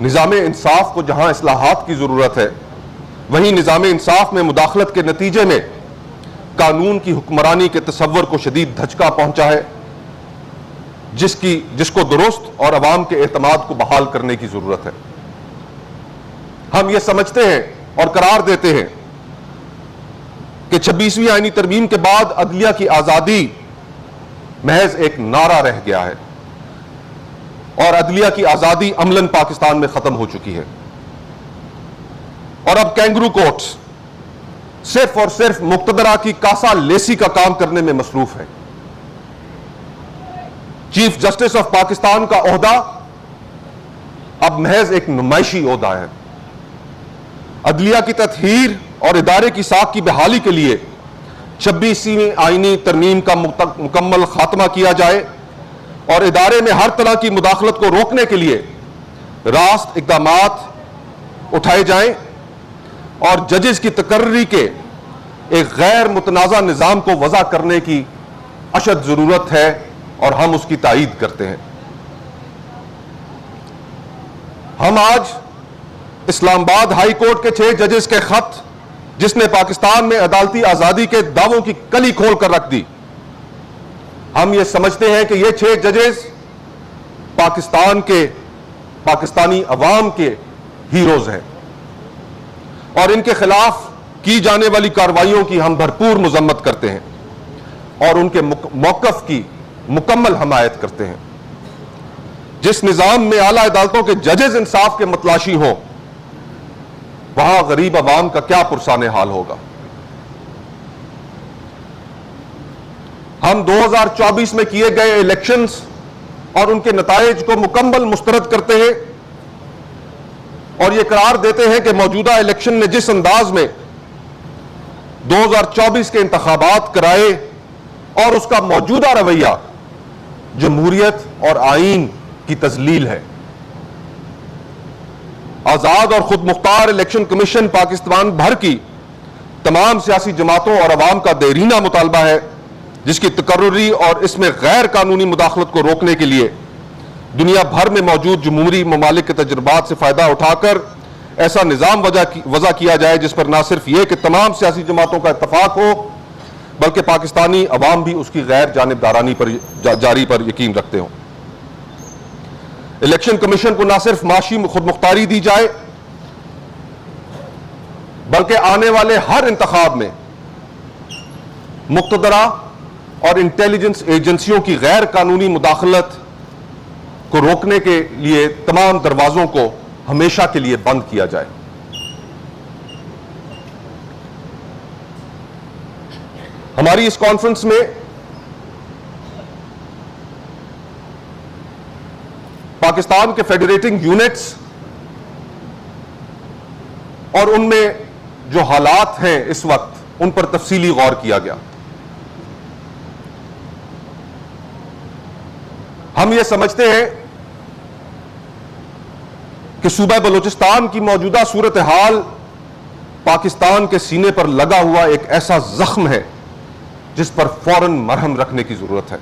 نظام انصاف کو جہاں اصلاحات کی ضرورت ہے، وہیں نظام انصاف میں مداخلت کے نتیجے میں قانون کی حکمرانی کے تصور کو شدید دھچکا پہنچا ہے، جس کو درست اور عوام کے اعتماد کو بحال کرنے کی ضرورت ہے۔ ہم یہ سمجھتے ہیں اور قرار دیتے ہیں کہ 26ویں آئینی ترمیم کے بعد عدلیہ کی آزادی محض ایک نعرہ رہ گیا ہے اور عدلیہ کی آزادی عملاً پاکستان میں ختم ہو چکی ہے، اور اب کینگرو کورٹس صرف اور صرف مقتدرہ کی کاسا لیسی کا کام کرنے میں مصروف ہے۔ چیف جسٹس آف پاکستان کا عہدہ اب محض ایک نمائشی عہدہ ہے۔ عدلیہ کی تطہیر اور ادارے کی ساکھ کی بحالی کے لیے 26ویں آئینی ترمیم کا مکمل خاتمہ کیا جائے اور ادارے میں ہر طرح کی مداخلت کو روکنے کے لیے راست اقدامات اٹھائے جائیں اور ججز کی تقرری کے ایک غیر متنازع نظام کو وضع کرنے کی اشد ضرورت ہے اور ہم اس کی تائید کرتے ہیں۔ ہم آج اسلام آباد ہائی کورٹ کے 6 ججز کے خط، جس نے پاکستان میں عدالتی آزادی کے دعووں کی کلی کھول کر رکھ دی، ہم یہ سمجھتے ہیں کہ یہ 6 ججز پاکستانی عوام کے ہیروز ہیں اور ان کے خلاف کی جانے والی کارروائیوں کی ہم بھرپور مذمت کرتے ہیں اور ان کے موقف کی مکمل حمایت کرتے ہیں۔ جس نظام میں اعلیٰ عدالتوں کے ججز انصاف کے متلاشی ہوں، وہاں غریب عوام کا کیا پرسان حال ہوگا۔ ہم 2024 میں کیے گئے الیکشنز اور ان کے نتائج کو مکمل مسترد کرتے ہیں اور یہ قرار دیتے ہیں کہ موجودہ الیکشن نے جس انداز میں 2024 کے انتخابات کرائے اور اس کا موجودہ رویہ جمہوریت اور آئین کی تذلیل ہے۔ آزاد اور خود مختار الیکشن کمیشن پاکستان بھر کی تمام سیاسی جماعتوں اور عوام کا دیرینہ مطالبہ ہے، جس کی تقرری اور اس میں غیر قانونی مداخلت کو روکنے کے لیے دنیا بھر میں موجود جمہوری ممالک کے تجربات سے فائدہ اٹھا کر ایسا نظام وضع کیا جائے جس پر نہ صرف یہ کہ تمام سیاسی جماعتوں کا اتفاق ہو، بلکہ پاکستانی عوام بھی اس کی غیر جانبدارانی پر جاری پر یقین رکھتے ہوں۔ الیکشن کمیشن کو نہ صرف معاشی خود مختاری دی جائے، بلکہ آنے والے ہر انتخاب میں مقتدرہ اور انٹیلیجنس ایجنسیوں کی غیر قانونی مداخلت کو روکنے کے لیے تمام دروازوں کو ہمیشہ کے لیے بند کیا جائے۔ ہماری اس کانفرنس میں پاکستان کے فیڈریٹنگ یونٹس اور ان میں جو حالات ہیں اس وقت، ان پر تفصیلی غور کیا گیا۔ ہم یہ سمجھتے ہیں کہ صوبہ بلوچستان کی موجودہ صورتحال پاکستان کے سینے پر لگا ہوا ایک ایسا زخم ہے جس پر فوراً مرہم رکھنے کی ضرورت ہے۔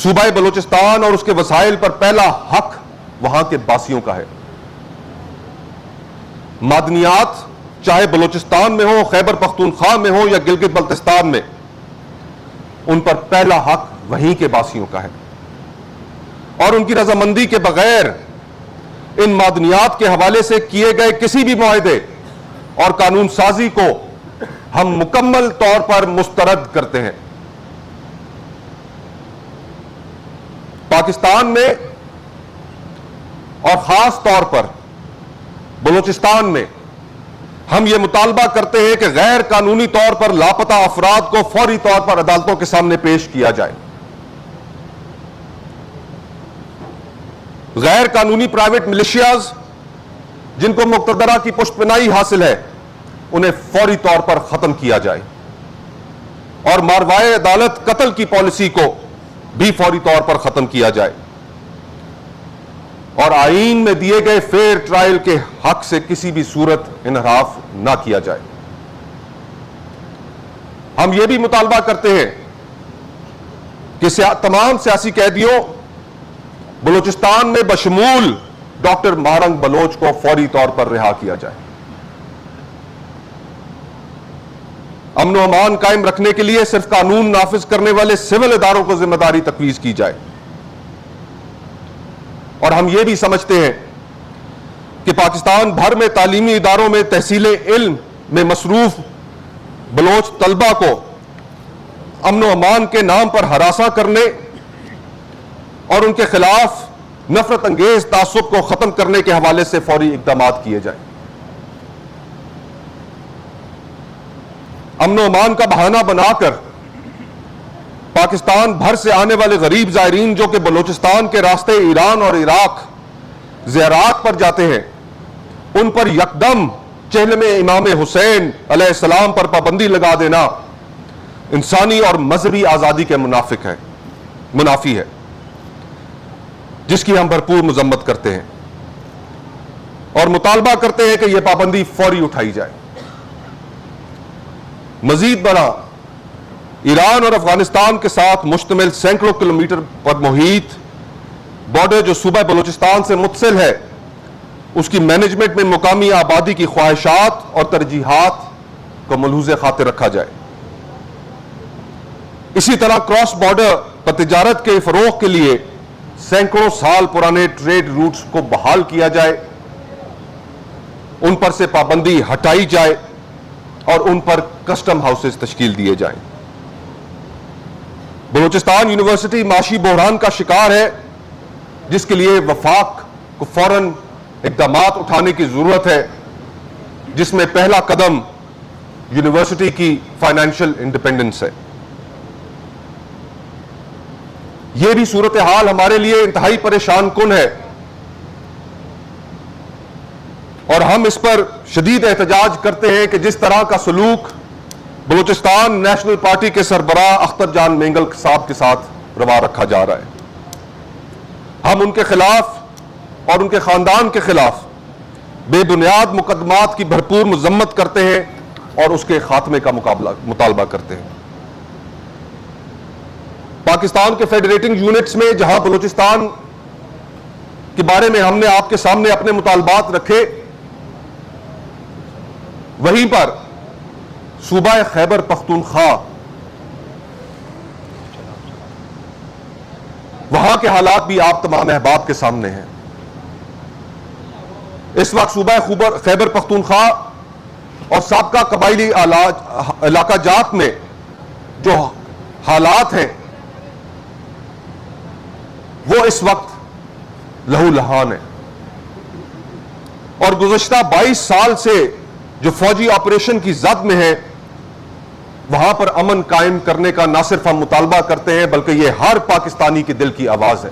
صوبہ بلوچستان اور اس کے وسائل پر پہلا حق وہاں کے باسیوں کا ہے۔ معدنیات چاہے بلوچستان میں ہو، خیبر پختونخوا میں ہو یا گلگت بلتستان میں، ان پر پہلا حق وہیں کے باسیوں کا ہے، اور ان کی رضامندی کے بغیر ان معدنیات کے حوالے سے کیے گئے کسی بھی معاہدے اور قانون سازی کو ہم مکمل طور پر مسترد کرتے ہیں۔ پاکستان میں اور خاص طور پر بلوچستان میں ہم یہ مطالبہ کرتے ہیں کہ غیر قانونی طور پر لاپتہ افراد کو فوری طور پر عدالتوں کے سامنے پیش کیا جائے۔ غیر قانونی پرائیویٹ ملیشیاز جن کو مقتدرہ کی پشت پناہی حاصل ہے، انہیں فوری طور پر ختم کیا جائے، اور ماروائے عدالت قتل کی پالیسی کو بھی فوری طور پر ختم کیا جائے، اور آئین میں دیے گئے فیئر ٹرائل کے حق سے کسی بھی صورت انحراف نہ کیا جائے۔ ہم یہ بھی مطالبہ کرتے ہیں کہ تمام سیاسی قیدیوں بلوچستان میں بشمول ڈاکٹر مہرنگ بلوچ کو فوری طور پر رہا کیا جائے. امن و امان قائم رکھنے کے لیے صرف قانون نافذ کرنے والے سول اداروں کو ذمہ داری تفویض کی جائے. اور ہم یہ بھی سمجھتے ہیں کہ پاکستان بھر میں تعلیمی اداروں میں تحصیل علم میں مصروف بلوچ طلبہ کو امن و امان کے نام پر ہراساں کرنے اور ان کے خلاف نفرت انگیز تعصب کو ختم کرنے کے حوالے سے فوری اقدامات کیے جائیں. امن و امان کا بہانہ بنا کر پاکستان بھر سے آنے والے غریب زائرین جو کہ بلوچستان کے راستے ایران اور عراق زیارات پر جاتے ہیں ان پر یکدم چہلم امام حسین علیہ السلام پر پابندی لگا دینا انسانی اور مذہبی آزادی کے منافی ہے، جس کی ہم بھرپور مذمت کرتے ہیں اور مطالبہ کرتے ہیں کہ یہ پابندی فوری اٹھائی جائے. مزید برآں ایران اور افغانستان کے ساتھ مشتمل سینکڑوں کلومیٹر پر محیط بارڈر جو صوبہ بلوچستان سے متصل ہے اس کی مینجمنٹ میں مقامی آبادی کی خواہشات اور ترجیحات کو ملحوظ خاطر رکھا جائے. اسی طرح کراس بارڈر پر تجارت کے فروغ کے لیے سینکڑوں سال پرانے ٹریڈ روٹس کو بحال کیا جائے، ان پر سے پابندی ہٹائی جائے اور ان پر کسٹم ہاؤسز تشکیل دیے جائیں. بلوچستان یونیورسٹی معاشی بحران کا شکار ہے جس کے لیے وفاق کو فوراً اقدامات اٹھانے کی ضرورت ہے، جس میں پہلا قدم یونیورسٹی کی فائنینشل انڈیپینڈنس ہے. یہ بھی صورتحال ہمارے لیے انتہائی پریشان کن ہے اور ہم اس پر شدید احتجاج کرتے ہیں کہ جس طرح کا سلوک بلوچستان نیشنل پارٹی کے سربراہ اختر جان مینگل صاحب کے ساتھ روا رکھا جا رہا ہے. ہم ان کے خلاف اور ان کے خاندان کے خلاف بے بنیاد مقدمات کی بھرپور مذمت کرتے ہیں اور اس کے خاتمے کا مطالبہ کرتے ہیں. پاکستان کے فیڈریٹنگ یونٹس میں جہاں بلوچستان کے بارے میں ہم نے آپ کے سامنے اپنے مطالبات رکھے، وہیں پر صوبہ خیبر پختونخوا وہاں کے حالات بھی آپ تمام احباب کے سامنے ہیں. اس وقت صوبہ خیبر پختونخوا اور سابقہ قبائلی علاقہ جات میں جو حالات ہیں وہ اس وقت لہو لہان ہیں اور گزشتہ 22 سال سے جو فوجی آپریشن کی زد میں ہے وہاں پر امن قائم کرنے کا نہ صرف ہم مطالبہ کرتے ہیں بلکہ یہ ہر پاکستانی کے دل کی آواز ہے.